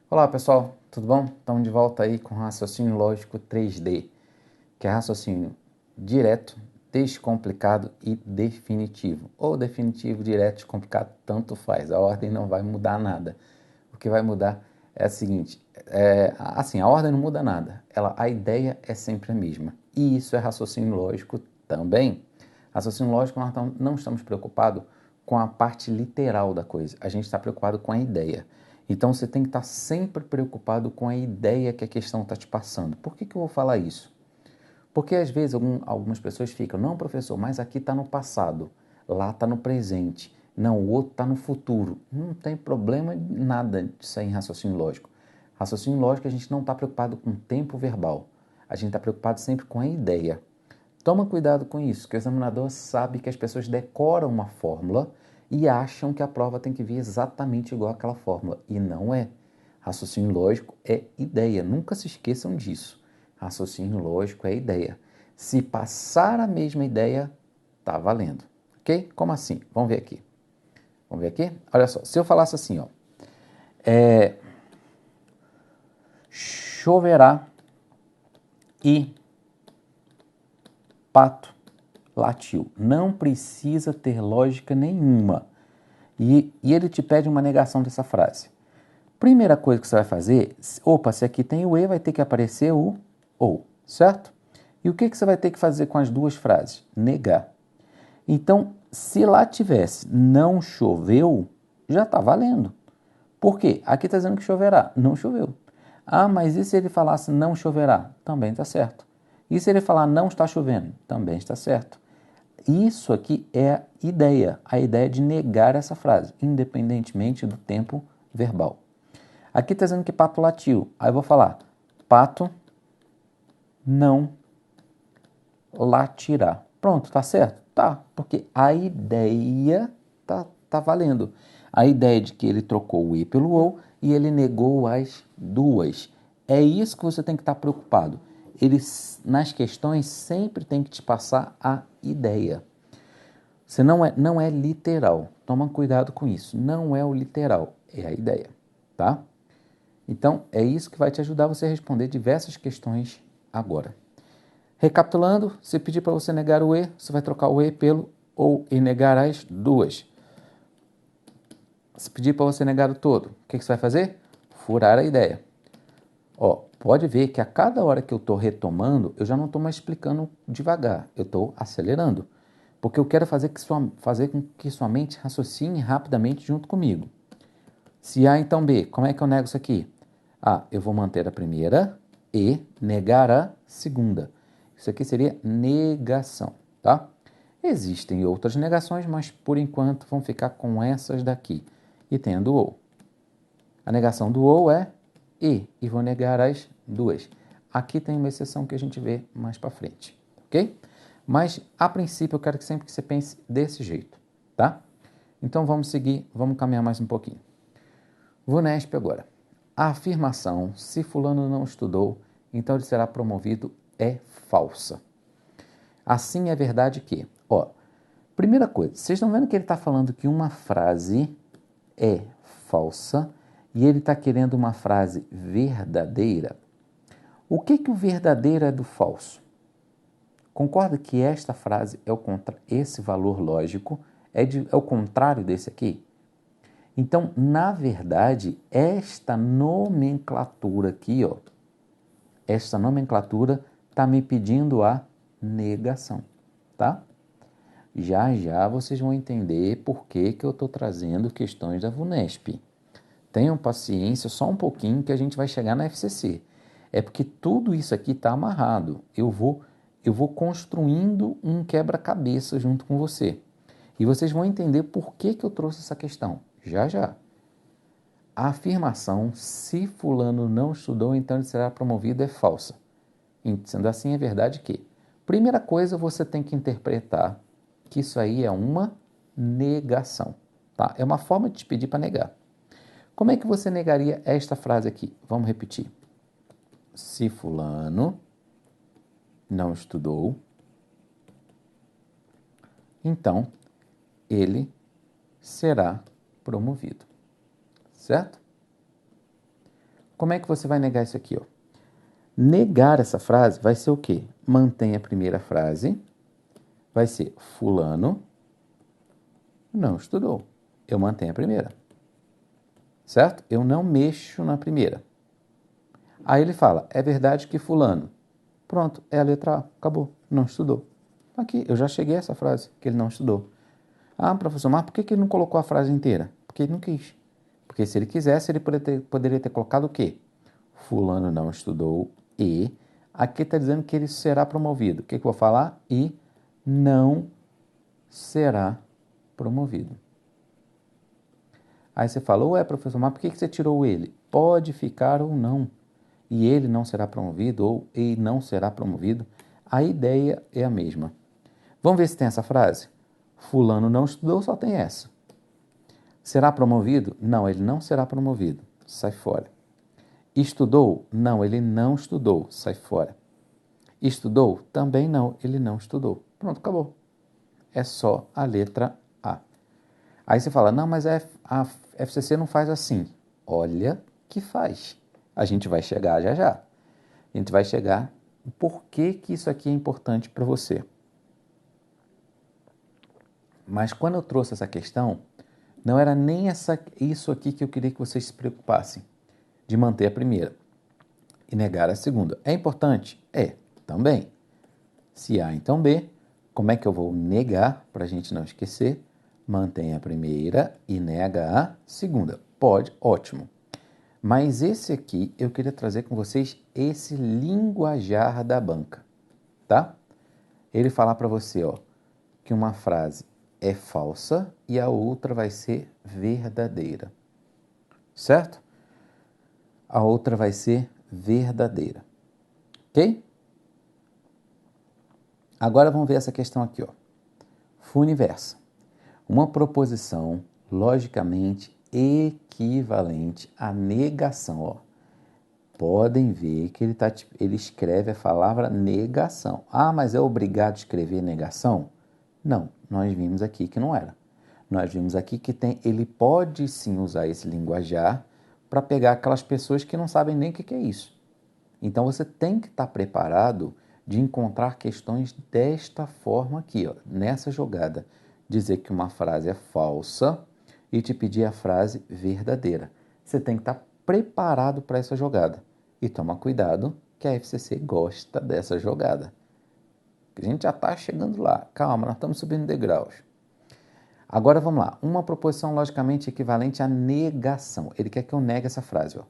Olá pessoal, tudo bom? Estamos de volta aí com raciocínio lógico 3D, que é raciocínio direto, descomplicado e definitivo. Ou definitivo, direto, descomplicado, tanto faz, a ordem não vai mudar nada. O que vai mudar é o seguinte, a ordem não muda nada, a ideia é sempre a mesma. E isso é raciocínio lógico também. Raciocínio lógico, nós não estamos preocupados com a parte literal da coisa, a gente está preocupado com a ideia. Então você tem que estar sempre preocupado com a ideia que a questão está te passando. Por que eu vou falar isso? Porque às vezes algumas pessoas ficam, não, professor, mas aqui está no passado, lá está no presente, não, o outro está no futuro. Não tem problema nada disso aí em raciocínio lógico. Raciocínio lógico a gente não está preocupado com o tempo verbal, a gente está preocupado sempre com a ideia. Toma cuidado com isso, que o examinador sabe que as pessoas decoram uma fórmula e acham que a prova tem que vir exatamente igual àquela fórmula. E não é. Raciocínio lógico é ideia. Nunca se esqueçam disso. Raciocínio lógico é ideia. Se passar a mesma ideia, tá valendo. Ok? Como assim? Vamos ver aqui. Vamos ver aqui? Olha só, se eu falasse assim, ó, choverá e pato latiu. Não precisa ter lógica nenhuma. E ele te pede uma negação dessa frase. Primeira coisa que você vai fazer, opa, se aqui tem o e, vai ter que aparecer o ou, certo? E o que você vai ter que fazer com as duas frases? Negar. Então, se lá tivesse não choveu, já está valendo. Por quê? Aqui está dizendo que choverá. Não choveu. Ah, mas e se ele falasse não choverá? Também está certo. E se ele falar não está chovendo? Também está certo. Isso aqui é a ideia de negar essa frase, independentemente do tempo verbal. Aqui está dizendo que pato latiu. Aí eu vou falar, pato não latirá. Pronto, tá certo? Tá, porque a ideia tá valendo. A ideia de que ele trocou o i pelo ou e ele negou as duas. É isso que você tem que estar preocupado. Eles, nas questões, sempre tem que te passar a ideia. Você não é literal. Toma cuidado com isso. Não é o literal, é a ideia, tá? Então, é isso que vai te ajudar você a responder diversas questões agora. Recapitulando, se pedir para você negar o E, você vai trocar o E pelo ou e negar as duas. Se pedir para você negar o todo, o que você vai fazer? Furar a ideia. Ó, pode ver que a cada hora que eu estou retomando, eu já não estou mais explicando devagar, eu estou acelerando. Porque eu quero fazer com que sua mente raciocine rapidamente junto comigo. Se A, então B, como é que eu nego isso aqui? A, eu vou manter a primeira e negar a segunda. Isso aqui seria negação, tá? Existem outras negações, mas por enquanto vão ficar com essas daqui. E tendo ou. A negação do ou é e vou negar as duas. Aqui tem uma exceção que a gente vê mais para frente, ok? Mas, a princípio, eu quero que sempre que você pense desse jeito, tá? Então, vamos seguir, vamos caminhar mais um pouquinho. VUNESP agora. A afirmação, se fulano não estudou, então ele será promovido, é falsa. Assim é verdade que, ó, primeira coisa, vocês estão vendo que ele está falando que uma frase é falsa e ele está querendo uma frase verdadeira. O que o verdadeiro é do falso? Concorda que esta frase é esse valor lógico é o contrário desse aqui? Então, na verdade, esta nomenclatura aqui, ó, esta nomenclatura está me pedindo a negação, tá? Já já vocês vão entender por que eu estou trazendo questões da VUNESP. Tenham paciência só um pouquinho que a gente vai chegar na FCC. É porque tudo isso aqui está amarrado. Eu vou construindo um quebra-cabeça junto com você. E vocês vão entender por que eu trouxe essa questão. Já já. A afirmação, se fulano não estudou, então ele será promovido, é falsa. Sendo assim, é verdade que, primeira coisa, você tem que interpretar que isso aí é uma negação. Tá? É uma forma de te pedir para negar. Como é que você negaria esta frase aqui? Vamos repetir. Se fulano não estudou, então ele será promovido. Certo? Como é que você vai negar isso aqui, ó? Negar essa frase vai ser o quê? Mantém a primeira frase, vai ser fulano não estudou. Eu mantenho a primeira, certo? Eu não mexo na primeira. Aí ele fala, é verdade que fulano. Pronto, é a letra A, acabou, não estudou. Aqui, eu já cheguei a essa frase, que ele não estudou. Ah, professor, mas por que ele não colocou a frase inteira? Porque ele não quis. Porque se ele quisesse, ele poderia ter colocado o quê? Fulano não estudou e... Aqui está dizendo que ele será promovido. O que eu vou falar? E não será promovido. Aí você fala, ué, professor, mas por que você tirou ele? Pode ficar ou não. E ele não será promovido ou ele não será promovido. A ideia é a mesma. Vamos ver se tem essa frase? Fulano não estudou, só tem essa. Será promovido? Não, ele não será promovido. Sai fora. Estudou? Não, ele não estudou. Sai fora. Estudou? Também não, ele não estudou. Pronto, acabou. É só a letra A. Aí você fala, não, mas a FCC não faz assim. Olha que faz. A gente vai chegar já já. A gente vai chegar por que isso aqui é importante para você. Mas quando eu trouxe essa questão, não era nem isso aqui que eu queria que vocês se preocupassem, de manter a primeira e negar a segunda. É importante? É, também. Se A, então B. Como é que eu vou negar, para a gente não esquecer? Mantém a primeira e nega a segunda. Pode, ótimo. Mas esse aqui, eu queria trazer com vocês esse linguajar da banca, tá? Ele falar para você, ó, que uma frase é falsa e a outra vai ser verdadeira, certo? A outra vai ser verdadeira, ok? Agora vamos ver essa questão aqui, ó. Funiversa. Uma proposição logicamente equivalente à negação, ó. Podem ver que ele escreve a palavra negação. Ah, mas é obrigado a escrever negação? Não, nós vimos aqui que não era. Nós vimos aqui que ele pode sim usar esse linguajar para pegar aquelas pessoas que não sabem nem o que é isso. Então você tem que estar preparado de encontrar questões desta forma aqui, ó, nessa jogada. Dizer que uma frase é falsa e te pedir a frase verdadeira. Você tem que estar preparado para essa jogada. E toma cuidado que a FCC gosta dessa jogada. A gente já está chegando lá. Calma, nós estamos subindo degraus. Agora vamos lá. Uma proposição logicamente equivalente à negação. Ele quer que eu negue essa frase, ó.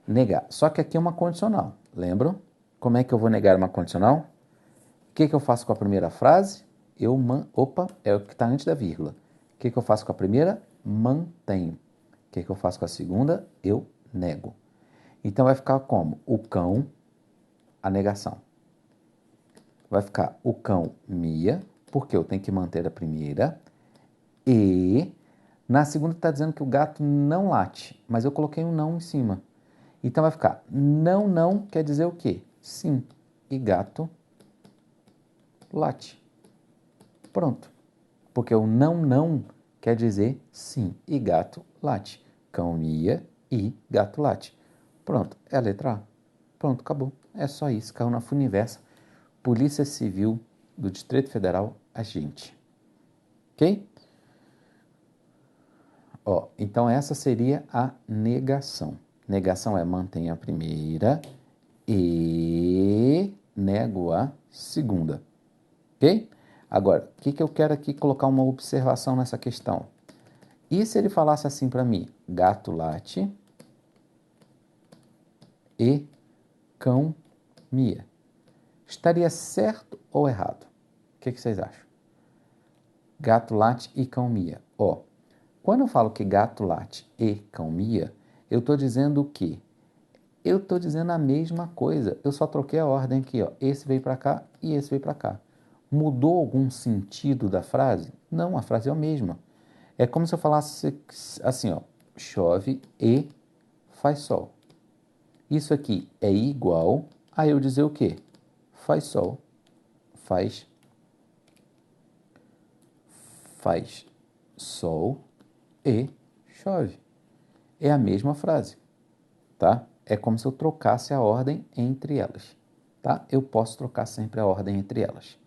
Negar. Só que aqui é uma condicional. Lembram? Como é que eu vou negar uma condicional? O que eu faço com a primeira frase? Opa, é o que está antes da vírgula. O que eu faço com a primeira? Mantenho. O que eu faço com a segunda? Eu nego. Então vai ficar como? O cão, a negação. Vai ficar o cão mia, porque eu tenho que manter a primeira. E na segunda está dizendo que o gato não late, mas eu coloquei um não em cima. Então vai ficar não quer dizer o quê? Sim. E gato late. Pronto. Porque o não quer dizer sim. E gato late. Cão mia e gato late. Pronto. É a letra A. Pronto, acabou. É só isso. Caiu na Funiversa. Polícia Civil do Distrito Federal, agente. Ok? Ó, então essa seria a negação. Negação é mantenha a primeira e nego a segunda. Ok? Agora, o que eu quero aqui colocar uma observação nessa questão? E se ele falasse assim para mim? Gato late e cão mia. Estaria certo ou errado? O que vocês acham? Gato late e cão mia. Ó, quando eu falo que gato late e cão mia, eu estou dizendo o quê? Eu estou dizendo a mesma coisa. Eu só troquei a ordem aqui, ó. Esse veio para cá e esse veio para cá. Mudou algum sentido da frase? Não, a frase é a mesma. É como se eu falasse assim, ó. Chove e faz sol. Isso aqui é igual a eu dizer o quê? Faz sol, faz sol e chove. É a mesma frase. tá? É como se eu trocasse a ordem entre elas, tá? Eu posso trocar sempre a ordem entre elas.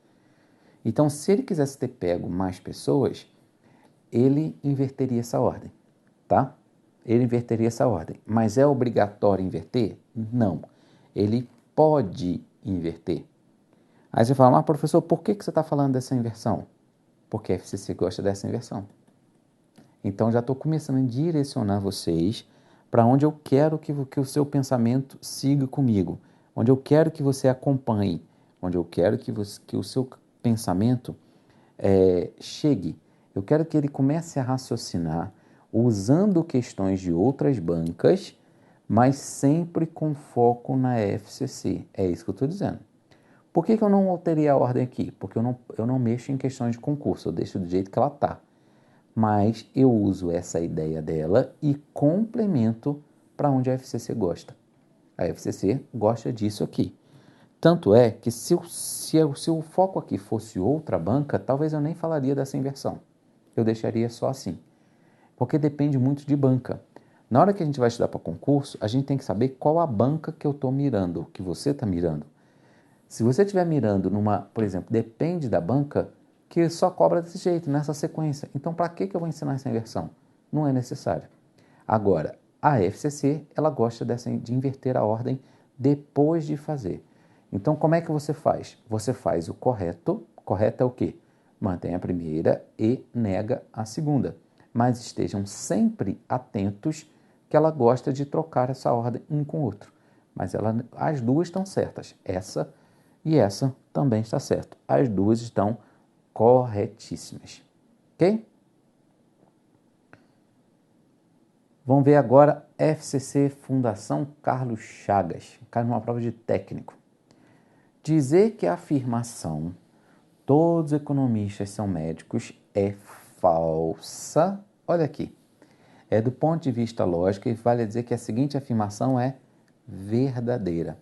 Então, se ele quisesse ter pego mais pessoas, ele inverteria essa ordem, tá? Ele inverteria essa ordem. Mas é obrigatório inverter? Não. Ele pode inverter. Aí você fala, mas professor, por que você está falando dessa inversão? Porque a FCC gosta dessa inversão. Então, já estou começando a direcionar vocês para onde eu quero que o seu pensamento siga comigo, onde eu quero que você acompanhe, onde eu quero que o seu pensamento chegue. Eu quero que ele comece a raciocinar usando questões de outras bancas, mas sempre com foco na FCC. É isso que eu estou dizendo. Por que eu não alterei a ordem aqui? Porque eu não mexo em questões de concurso, eu deixo do jeito que ela está. Mas eu uso essa ideia dela e complemento para onde a FCC gosta. A FCC gosta disso aqui. Tanto é que se o foco aqui fosse outra banca, talvez eu nem falaria dessa inversão. Eu deixaria só assim. Porque depende muito de banca. Na hora que a gente vai estudar para concurso, a gente tem que saber qual a banca que eu estou mirando, que você está mirando. Se você estiver mirando numa, por exemplo, depende da banca, que só cobra desse jeito, nessa sequência. Então, para que eu vou ensinar essa inversão? Não é necessário. Agora, a FCC, ela gosta de inverter a ordem depois de fazer. Então, como é que você faz? Você faz o correto. Correto é o quê? Mantém a primeira e nega a segunda. Mas estejam sempre atentos que ela gosta de trocar essa ordem um com o outro. Mas as duas estão certas. Essa e essa também está certa. As duas estão corretíssimas. Ok? Vamos ver agora FCC Fundação Carlos Chagas. Cai numa prova de técnico. Dizer que a afirmação todos os economistas são médicos é falsa. Olha aqui. É do ponto de vista lógico e vale dizer que a seguinte afirmação é verdadeira.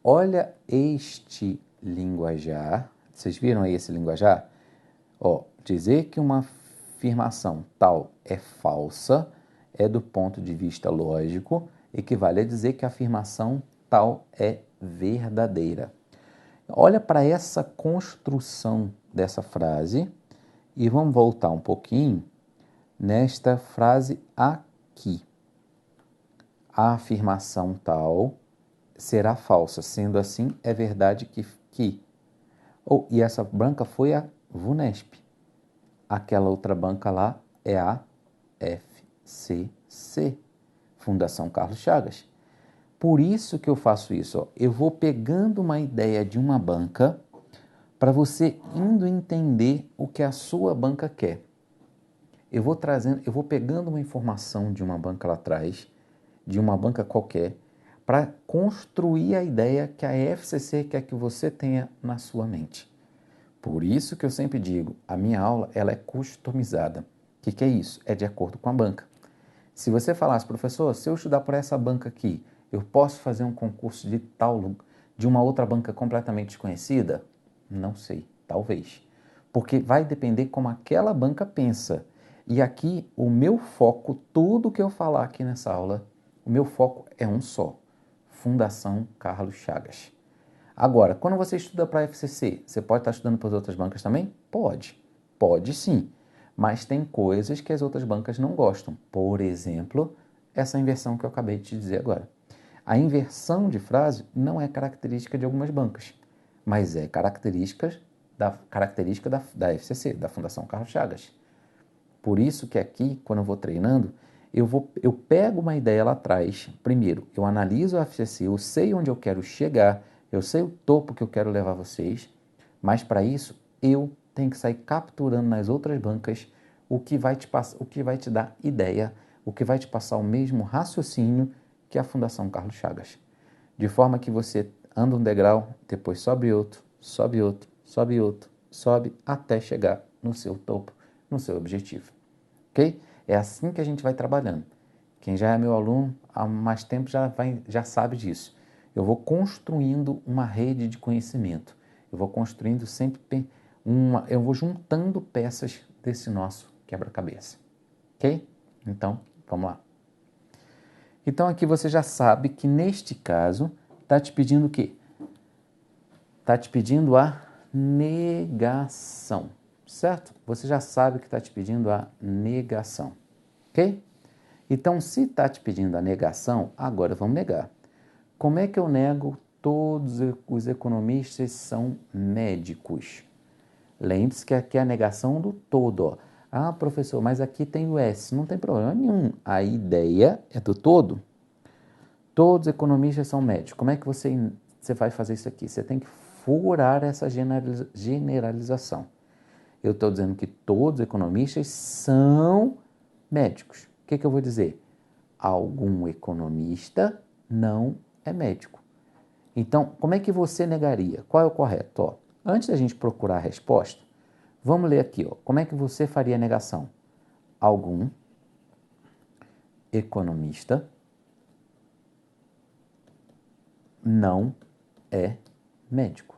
Olha este linguajar. Vocês viram aí esse linguajar? Dizer que uma afirmação tal é falsa é do ponto de vista lógico, equivale a dizer que a afirmação tal é verdadeira. Olha para essa construção dessa frase e vamos voltar um pouquinho nesta frase aqui. A afirmação tal será falsa, sendo assim, é verdade que. E essa banca foi a VUNESP. Aquela outra banca lá é a FCC, Fundação Carlos Chagas. Por isso que eu faço isso. Eu vou pegando uma ideia de uma banca para você indo entender o que a sua banca quer. Eu vou pegando uma informação de uma banca lá atrás, de uma banca qualquer, para construir a ideia que a FCC quer que você tenha na sua mente. Por isso que eu sempre digo, a minha aula ela é customizada. O que é isso? É de acordo com a banca. Se você falasse, professor, se eu estudar por essa banca aqui, eu posso fazer um concurso de uma outra banca completamente desconhecida? Não sei, talvez. Porque vai depender como aquela banca pensa. E aqui, o meu foco, tudo que eu falar aqui nessa aula, o meu foco é um só. Fundação Carlos Chagas. Agora, quando você estuda para a FCC, você pode estar estudando para as outras bancas também? Pode. Pode sim. Mas tem coisas que as outras bancas não gostam. Por exemplo, essa inversão que eu acabei de te dizer agora. A inversão de frase não é característica de algumas bancas, mas é característica da FCC, da Fundação Carlos Chagas. Por isso que aqui, quando eu vou treinando, eu pego uma ideia lá atrás. Primeiro, eu analiso a FCC, eu sei onde eu quero chegar, eu sei o topo que eu quero levar vocês, mas para isso eu tenho que sair capturando nas outras bancas o que vai te dar ideia, o que vai te passar o mesmo raciocínio que a Fundação Carlos Chagas. De forma que você anda um degrau, depois sobe outro, sobe outro, sobe outro, sobe até chegar no seu topo, no seu objetivo. Ok? É assim que a gente vai trabalhando. Quem já é meu aluno há mais tempo já sabe disso. Eu vou construindo uma rede de conhecimento. Eu vou construindo sempre eu vou juntando peças desse nosso quebra-cabeça. Ok? Então, vamos lá. Então aqui você já sabe que neste caso está te pedindo o quê? Está te pedindo a negação, certo? Você já sabe que está te pedindo a negação, ok? Então, se está te pedindo a negação, agora vamos negar. Como é que eu nego todos os economistas são médicos? Lembre-se que aqui é a negação do todo. Ó. Ah, professor, mas aqui tem o S. Não tem problema nenhum. A ideia é do todo. Todos os economistas são médicos. Como é que você vai fazer isso aqui? Você tem que furar essa generalização. Eu estou dizendo que todos os economistas são médicos. O que eu vou dizer? Algum economista não é médico. Então, como é que você negaria? Qual é o correto? Ó, antes da gente procurar a resposta, vamos ler aqui. Ó, como é que você faria a negação? Algum economista não é médico.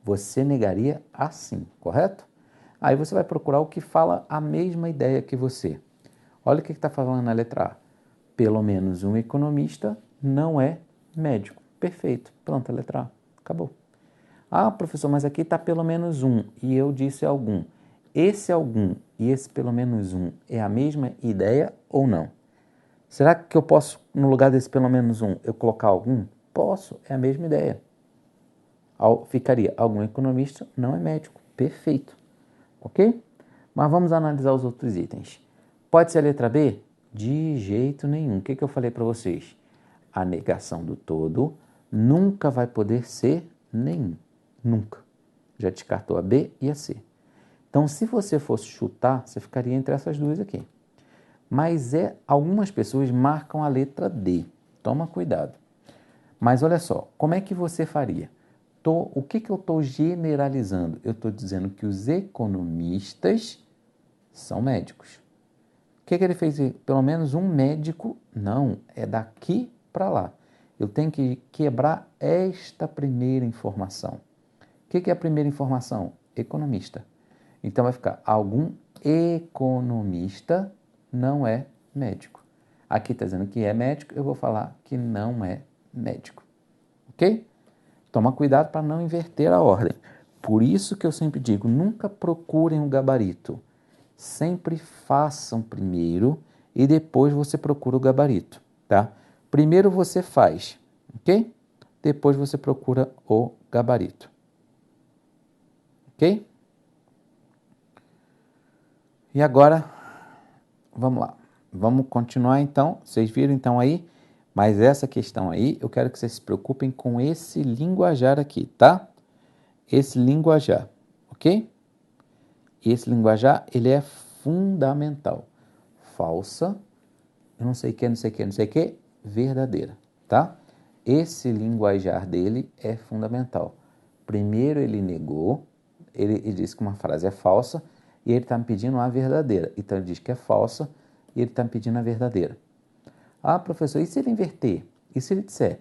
Você negaria assim, correto? Aí você vai procurar o que fala a mesma ideia que você. Olha o que está falando na letra A. Pelo menos um economista não é médico. Perfeito. Pronto, a letra A. Acabou. Ah, professor, mas aqui está pelo menos um e eu disse algum. Esse algum e esse pelo menos um é a mesma ideia ou não? Será que eu posso, no lugar desse pelo menos um, eu colocar algum? Posso, é a mesma ideia. Ficaria algum economista não é médico. Perfeito. Ok? Mas vamos analisar os outros itens. Pode ser a letra B? De jeito nenhum. O que eu falei para vocês? A negação do todo nunca vai poder ser nenhum. Nunca. Já descartou a B e a C. Então, se você fosse chutar, você ficaria entre essas duas aqui. Mas algumas pessoas marcam a letra D. Toma cuidado. Mas olha só, como é que você faria? O que eu estou generalizando? Eu estou dizendo que os economistas são médicos. O que ele fez? Pelo menos um médico? Não, é daqui para lá. Eu tenho que quebrar esta primeira informação. O que é a primeira informação? Economista. Então vai ficar, algum economista não é médico. Aqui está dizendo que é médico, eu vou falar que não é médico. Ok? Toma cuidado para não inverter a ordem. Por isso que eu sempre digo, nunca procurem um gabarito. Sempre façam primeiro e depois você procura o gabarito, tá? Primeiro você faz, ok? Depois você procura o gabarito. Ok? E agora, vamos lá. Vamos continuar então. Vocês viram então aí? Mas essa questão aí, eu quero que vocês se preocupem com esse linguajar aqui, tá? Esse linguajar, ok? Esse linguajar, ele é fundamental. Falsa, eu não sei o que, não sei o que, não sei o que, verdadeira, tá? Esse linguajar dele é fundamental. Primeiro ele negou, ele disse que uma frase é falsa e ele está me pedindo a verdadeira. Então ele diz que é falsa e ele está me pedindo a verdadeira. Ah, professor, e se ele inverter? E se ele disser,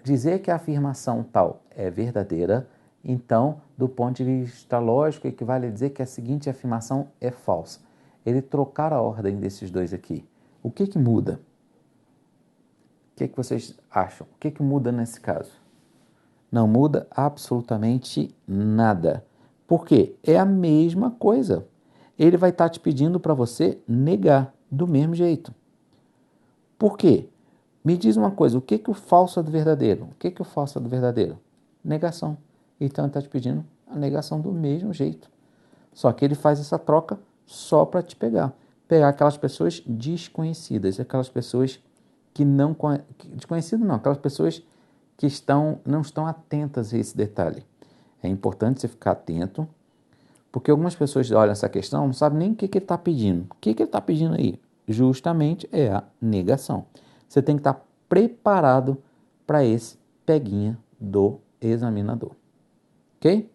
dizer que a afirmação tal é verdadeira, então, do ponto de vista lógico, equivale a dizer que a seguinte afirmação é falsa. Ele trocar a ordem desses dois aqui. O que muda? O que vocês acham? O que muda nesse caso? Não muda absolutamente nada. Por quê? É a mesma coisa. Ele vai estar te pedindo para você negar do mesmo jeito. Por quê? Me diz uma coisa, o que o falso é do verdadeiro? O que o falso é do verdadeiro? Negação. Então ele está te pedindo a negação do mesmo jeito. Só que ele faz essa troca só para te pegar. Pegar aquelas pessoas desconhecidas, aquelas pessoas que não... Desconhecidas não, aquelas pessoas que não estão atentas a esse detalhe. É importante você ficar atento, porque algumas pessoas olham essa questão, não sabem nem o que ele está pedindo. O que ele está pedindo aí? Justamente é a negação. Você tem que estar preparado para esse peguinha do examinador. Ok?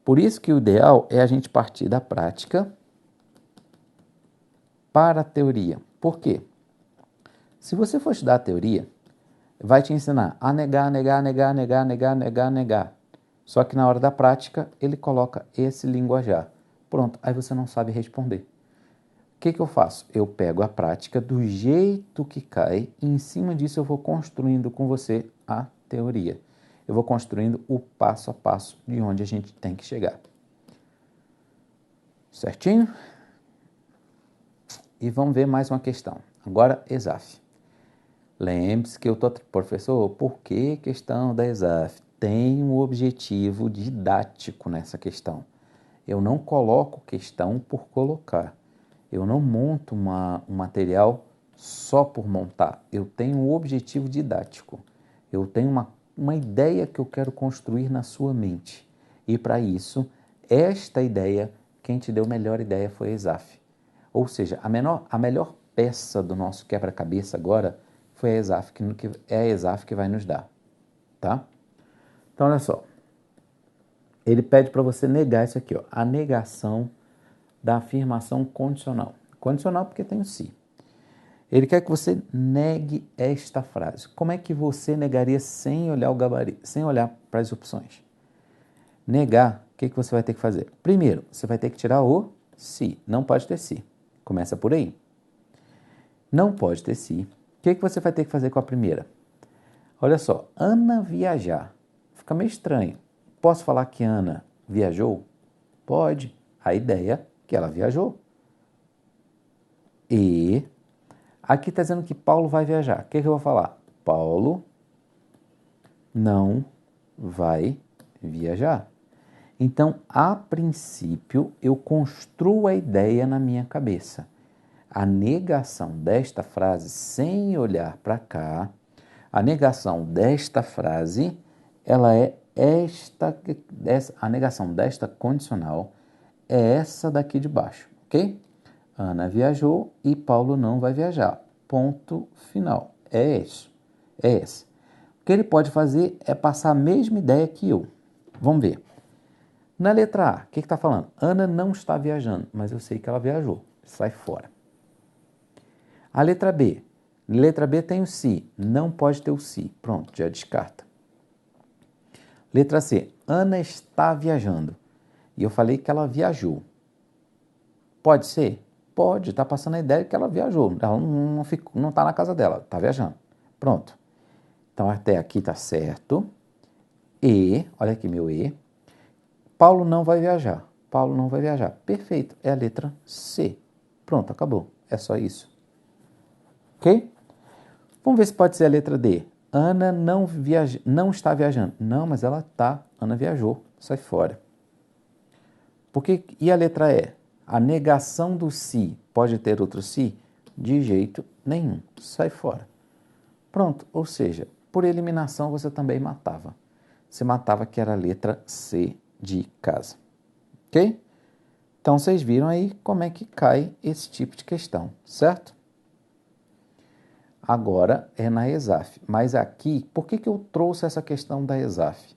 Por isso que o ideal é a gente partir da prática para a teoria. Por quê? Se você for estudar a teoria, vai te ensinar a negar, negar, negar, negar, negar, negar, negar. Só que na hora da prática, ele coloca esse linguajar. Pronto, aí você não sabe responder. que eu faço? Eu pego a prática do jeito que cai e em cima disso eu vou construindo com você a teoria. Eu vou construindo o passo a passo de onde a gente tem que chegar. Certinho? E vamos ver mais uma questão. Agora, ESAF. Lembre-se que eu estou... Professor, por que questão da ESAF? Tem um objetivo didático nessa questão. Eu não coloco questão por colocar. Eu não monto um material só por montar. Eu tenho um objetivo didático. Eu tenho uma ideia que eu quero construir na sua mente. E para isso, esta ideia, quem te deu a melhor ideia foi a ESAF. Ou seja, a melhor peça do nosso quebra-cabeça agora foi a ESAF, que é a ESAF que vai nos dar. Tá? Então, olha só. Ele pede para você negar isso aqui, ó, a negação da afirmação condicional. Condicional porque tem o se. Ele quer que você negue esta frase. Como é que você negaria sem olhar o gabarito, sem olhar para as opções? Negar, o que você vai ter que fazer? Primeiro, você vai ter que tirar o se. Não pode ter se. Começa por aí. Não pode ter se. O que você vai ter que fazer com a primeira? Olha só, Ana viajar. Fica meio estranho. Posso falar que Ana viajou? Pode. A ideia é que ela viajou. E aqui está dizendo que Paulo vai viajar. O que eu vou falar? Paulo não vai viajar. Então, a princípio, eu construo a ideia na minha cabeça. A negação desta frase, sem olhar para cá, a negação desta frase, ela é a negação desta condicional é essa daqui de baixo, ok? Ana viajou e Paulo não vai viajar. Ponto final. É isso. É esse. O que ele pode fazer é passar a mesma ideia que eu. Vamos ver. Na letra A, o que está falando? Ana não está viajando, mas eu sei que ela viajou. Sai fora. A letra B. Letra B tem o se. Não pode ter o se. Pronto, já descarta. Letra C. Ana está viajando. E eu falei que ela viajou. Pode ser? Pode. Está passando a ideia que ela viajou. Ela não está na casa dela. Está viajando. Pronto. Então, até aqui está certo. E, olha aqui meu E. Paulo não vai viajar. Paulo não vai viajar. Perfeito. É a letra C. Pronto, acabou. É só isso. Ok? Vamos ver se pode ser a letra D. Ana não está viajando. Não, mas ela está. Ana viajou. Sai fora. E a letra E? A negação do se pode ter outro se? De jeito nenhum. Sai fora. Pronto. Ou seja, por eliminação você também matava. Você matava que era a letra C de casa. Ok? Então vocês viram aí como é que cai esse tipo de questão, certo? Agora é na ESAF. Mas aqui, por que eu trouxe essa questão da ESAF?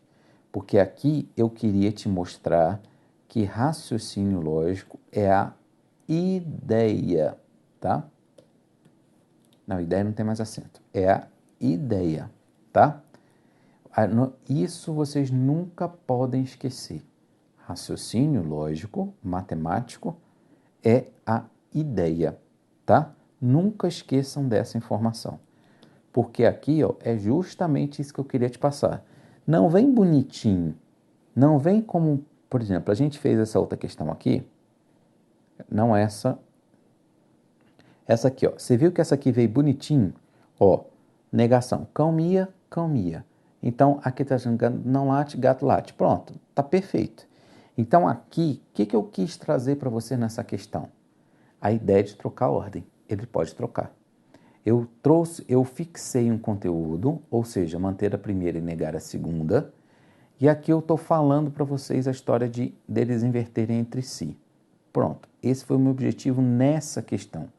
Porque aqui eu queria te mostrar que raciocínio lógico é a ideia, tá? Não, ideia não tem mais acento. É a ideia, tá? Isso vocês nunca podem esquecer. Raciocínio lógico, matemático, é a ideia, tá? Nunca esqueçam dessa informação. Porque aqui, ó, é justamente isso que eu queria te passar. Não vem bonitinho. Não vem como, por exemplo, a gente fez essa outra questão aqui. Não essa. Essa aqui, ó. Você viu que essa aqui veio bonitinho? Ó, negação. Cão mia, cão mia. Então, aqui está dizendo não late, gato late. Pronto, tá perfeito. Então, aqui, o que eu quis trazer para você nessa questão? A ideia de trocar a ordem. Ele pode trocar. Eu fixei um conteúdo, ou seja, manter a primeira e negar a segunda. E aqui eu estou falando para vocês a história deles inverterem entre si. Pronto, esse foi o meu objetivo nessa questão.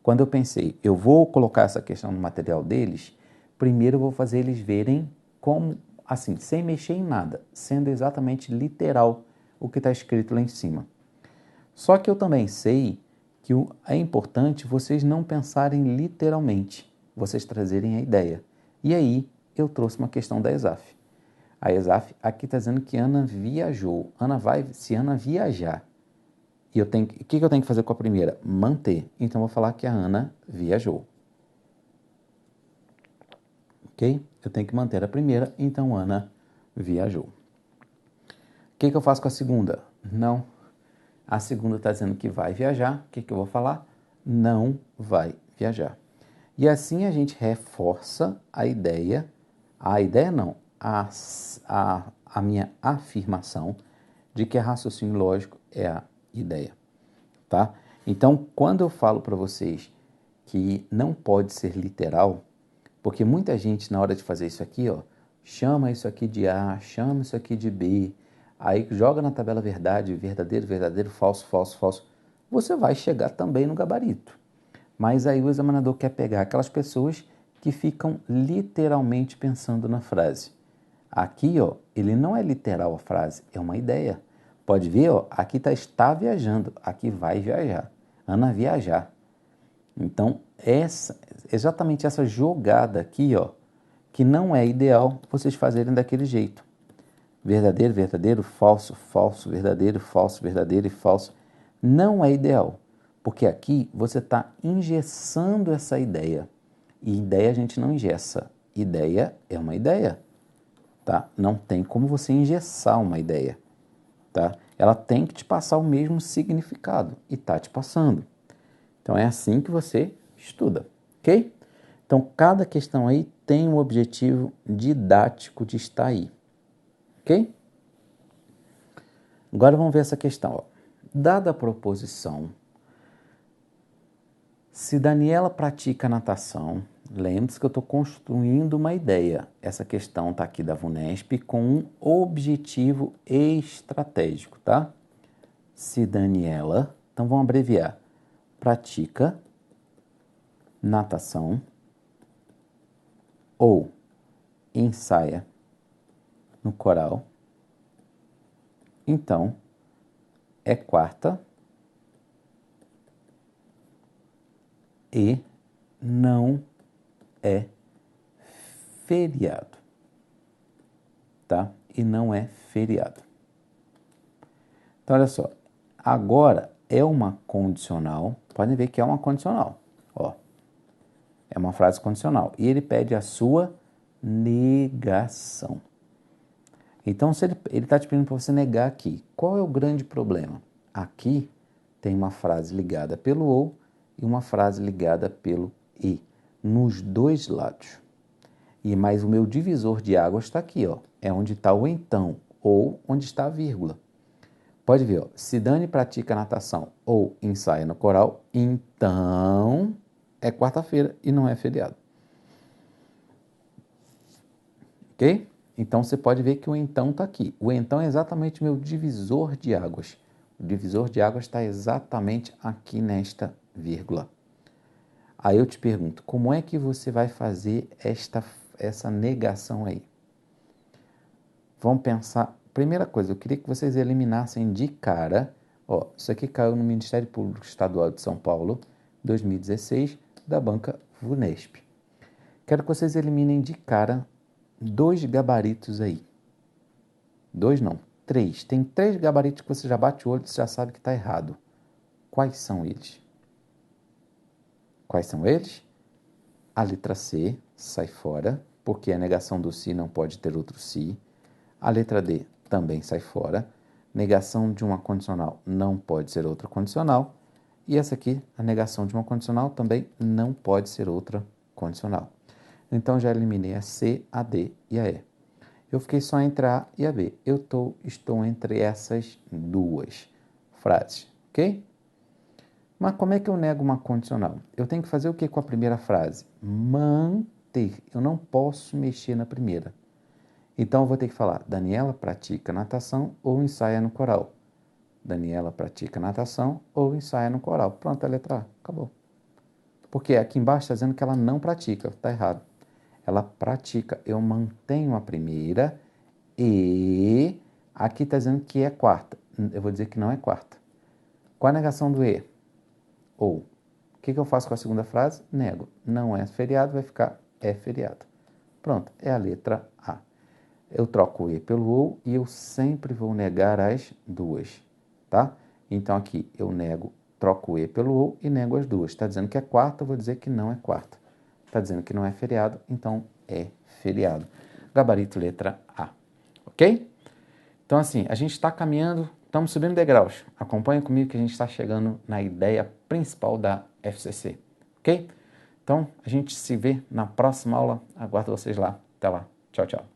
Quando eu pensei, eu vou colocar essa questão no material deles, primeiro eu vou fazer eles verem como, assim, sem mexer em nada, sendo exatamente literal o que está escrito lá em cima. Só que eu também sei que é importante vocês não pensarem literalmente, vocês trazerem a ideia. E aí eu trouxe uma questão da ESAF. A ESAF aqui está dizendo que Ana viajou. Se Ana viajar E o que eu tenho que fazer com a primeira? Manter. Então, eu vou falar que a Ana viajou. Ok? Eu tenho que manter a primeira, então Ana viajou. O que eu faço com a segunda? Não. A segunda está dizendo que vai viajar. O que eu vou falar? Não vai viajar. E assim a gente reforça a ideia não, a minha afirmação de que raciocínio lógico é a ideia, tá? Então, quando eu falo para vocês que não pode ser literal, porque muita gente na hora de fazer isso aqui, ó, chama isso aqui de A, chama isso aqui de B, aí joga na tabela verdade, verdadeiro, verdadeiro, falso, falso, falso, você vai chegar também no gabarito. Mas aí o examinador quer pegar aquelas pessoas que ficam literalmente pensando na frase. Aqui, ó, ele não é literal a frase, é uma ideia. Pode ver, ó, aqui está viajando, aqui vai viajar. Ana viajar. Então, exatamente essa jogada aqui, ó, que não é ideal vocês fazerem daquele jeito. Verdadeiro, verdadeiro, falso, falso, verdadeiro, falso, verdadeiro e falso. Não é ideal, porque aqui você está engessando essa ideia. E ideia a gente não engessa. Ideia é uma ideia, tá? Não tem como você engessar uma ideia, tá? Ela tem que te passar o mesmo significado e tá te passando. Então é assim que você estuda, ok? Então cada questão aí tem um objetivo didático de estar aí, ok? Agora vamos ver essa questão, ó. Dada a proposição, se Daniela pratica natação, lembre-se que eu estou construindo uma ideia. Essa questão está aqui da VUNESP com um objetivo estratégico, tá? Se Daniela, então vamos abreviar, pratica natação ou ensaia no coral, então é quarta e não é feriado, tá? E não é feriado. Então, olha só, agora é uma condicional, podem ver que é uma condicional, ó, é uma frase condicional, e ele pede a sua negação. Então, se ele está te pedindo para você negar aqui, qual é o grande problema? Aqui tem uma frase ligada pelo ou e uma frase ligada pelo e, nos dois lados. E mais o meu divisor de águas está aqui, ó, é onde está o então, ou onde está a vírgula. Pode ver, ó, se Dani pratica natação ou ensaia no coral, então é quarta-feira e não é feriado. Ok? Então você pode ver que o então está aqui. O então é exatamente o meu divisor de águas. O divisor de águas está exatamente aqui nesta vírgula. Aí eu te pergunto, como é que você vai fazer essa negação aí? Vamos pensar. Primeira coisa, eu queria que vocês eliminassem de cara. Ó, isso aqui caiu no Ministério Público Estadual de São Paulo, 2016, da banca VUNESP. Quero que vocês eliminem de cara 2 gabaritos aí. 2 não, 3. Tem 3 gabaritos que você já bate o olho e você já sabe que está errado. Quais são eles? Quais são eles? A letra C sai fora, porque a negação do se não pode ter outro se. A letra D também sai fora. Negação de uma condicional não pode ser outra condicional. E essa aqui, a negação de uma condicional, também não pode ser outra condicional. Então, já eliminei a C, a D e a E. Eu fiquei só entre a A e a B. Estou entre essas duas frases, ok? Mas como é que eu nego uma condicional? Eu tenho que fazer o que com a primeira frase? Manter. Eu não posso mexer na primeira. Então, eu vou ter que falar, Daniela pratica natação ou ensaia no coral. Daniela pratica natação ou ensaia no coral. Pronto, a letra A. Acabou. Porque aqui embaixo está dizendo que ela não pratica. Está errado. Ela pratica. Eu mantenho a primeira e aqui está dizendo que é quarta. Eu vou dizer que não é quarta. Qual a negação do E? Ou. O que eu faço com a segunda frase? Nego. Não é feriado, vai ficar é feriado. Pronto, é a letra A. Eu troco o E pelo OU e eu sempre vou negar as duas, tá? Então aqui eu nego, troco o E pelo OU e nego as duas. Está dizendo que é quarta, eu vou dizer que não é quarta. Está dizendo que não é feriado, então é feriado. Gabarito letra A. Ok? Então assim, a gente está caminhando, estamos subindo degraus. Acompanha comigo que a gente está chegando na ideia principal da FCC. Ok? Então a gente se vê na próxima aula. Aguardo vocês lá. Até lá. Tchau, tchau.